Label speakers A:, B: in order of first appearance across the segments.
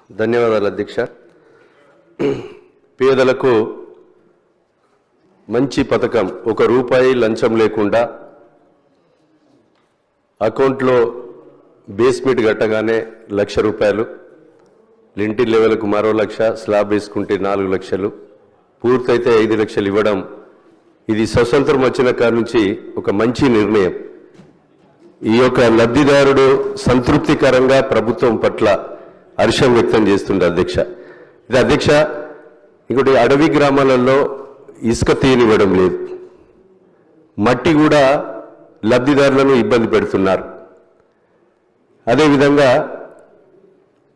A: ధన్యవాదాలు అధ్యక్ష. పేదలకు మంచి పథకం, ₹1 లంచం లేకుండా అకౌంట్లో బేస్మెంట్ కట్టగానే ₹1,00,000, లింటిల్ లెవెల్కు మరో 1,00,000, స్లాబ్ వేసుకుంటే 4 లక్షలు, పూర్తయితే 5 లక్షలు ఇవ్వడం, ఇది స్వతంత్రం వచ్చిన కాడి నుంచి ఒక మంచి నిర్ణయం. ఈ యొక్క లబ్ధిదారుడు సంతృప్తికరంగా ప్రభుత్వం పట్ల హర్షం వ్యక్తం చేస్తుండే అధ్యక్ష. ఇది అధ్యక్ష, ఇంకోటి అడవి గ్రామాలలో ఇసుక తీయనివ్వడం లేదు, మట్టి కూడా లబ్ధిదారులను ఇబ్బంది పెడుతున్నారు. అదేవిధంగా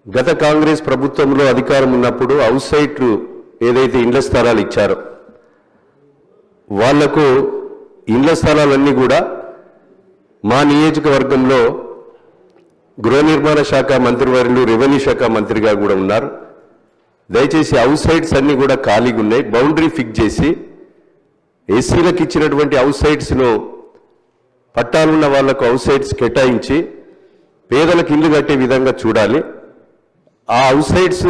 A: గత కాంగ్రెస్ ప్రభుత్వంలో అధికారం ఉన్నప్పుడు హౌస్ సైట్లు ఏదైతే ఇండ్ల స్థలాలు ఇచ్చారో వాళ్లకు ఇండ్ల స్థలాలన్నీ కూడా మా నియోజకవర్గంలో గృహ నిర్మాణ శాఖ మంత్రివర్యులు, రెవెన్యూ శాఖ మంత్రిగా కూడా ఉన్నారు. దయచేసి హౌస్ సైట్స్ అన్ని కూడా ఖాళీగా ఉన్నాయి, బౌండరీ ఫిక్స్ చేసి ఎస్సీలకు ఇచ్చినటువంటి హౌస్ సైట్స్ను పట్టాలున్న వాళ్లకు హౌస్ సైట్స్ కేటాయించి పేదలకు ఇల్లు కట్టే విధంగా చూడాలి. ఆ హౌస్ సైట్స్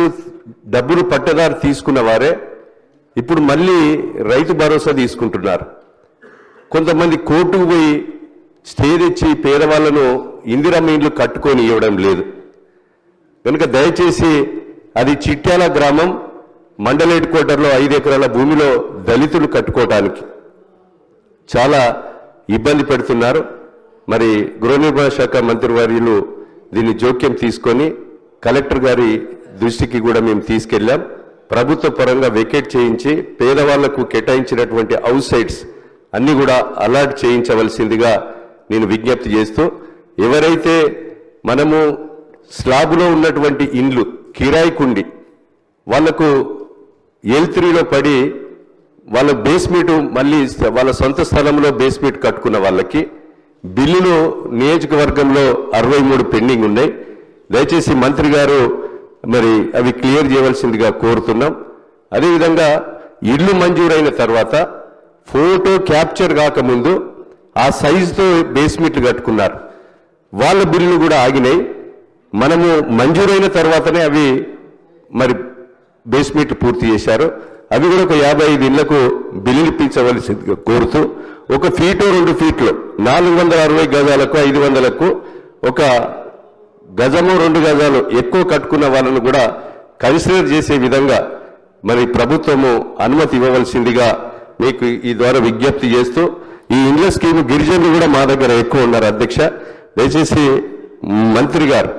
A: డబ్బులు పట్టదారు తీసుకున్న వారే ఇప్పుడు మళ్ళీ రైతు భరోసా తీసుకుంటున్నారు. కొంతమంది కోర్టుకు పోయి స్టే తెచ్చి పేదవాళ్లను ఇందిరమ్మ ఇండ్లు కట్టుకొని ఇవ్వడం లేదు. కనుక దయచేసి అది చిట్యాల గ్రామం మండల హెడ్ క్వార్టర్లో 5 ఎకరాల భూమిలో దళితులు కట్టుకోవడానికి చాలా ఇబ్బంది పెడుతున్నారు. మరి గృహ నిర్మాణ శాఖ మంత్రివర్యులు దీన్ని జోక్యం తీసుకొని కలెక్టర్ గారి దృష్టికి కూడా మేము తీసుకెళ్లాం. ప్రభుత్వ పరంగా వెకేట్ చేయించి పేదవాళ్లకు కేటాయించినటువంటి హౌస్ సైట్స్ అన్ని కూడా అలాట్ చేయించవలసిందిగా నేను విజ్ఞప్తి చేస్తూ, ఎవరైతే మనము స్లాబ్లో ఉన్నటువంటి ఇండ్లు కిరాయికుండి వాళ్లకు L3లో పడి వాళ్ళ బేస్మెంట్ మళ్ళీ వాళ్ళ సొంత స్థలంలో బేస్మెంట్ కట్టుకున్న వాళ్ళకి బిల్లులు నియోజకవర్గంలో 63 పెండింగ్ ఉన్నాయి. దయచేసి మంత్రి గారు మరి అవి క్లియర్ చేయవలసిందిగా కోరుతున్నాం. అదేవిధంగా ఇల్లు మంజూరైన తర్వాత ఫోటో క్యాప్చర్ కాకముందు ఆ సైజుతో బేస్మెంట్లు కట్టుకున్నారు, వాళ్ళ బిల్లులు కూడా ఆగినాయి. మనము మంజూరైన తర్వాతనే అవి మరి బేస్మెంట్ పూర్తి చేశారు. అవి కూడా ఒక 55 ఇళ్లకు బిల్లులు ఇప్పించవలసిందిగా కోరుతూ, 1 ఫీటు 2 ఫీట్లు 460 గజాలకు 500కు ఒక గజము 2 గజాలు ఎక్కువ కట్టుకున్న వాళ్ళను కూడా కన్సిడర్ చేసే విధంగా మరి ప్రభుత్వము అనుమతి ఇవ్వవలసిందిగా మీకు ఈ ద్వారా విజ్ఞప్తి చేస్తూ, ఈ ఇండ్ల స్కీమ్ గిరిజనులు కూడా మా దగ్గర ఎక్కువ ఉన్నారు అధ్యక్ష. దయచేసి మంత్రి గారు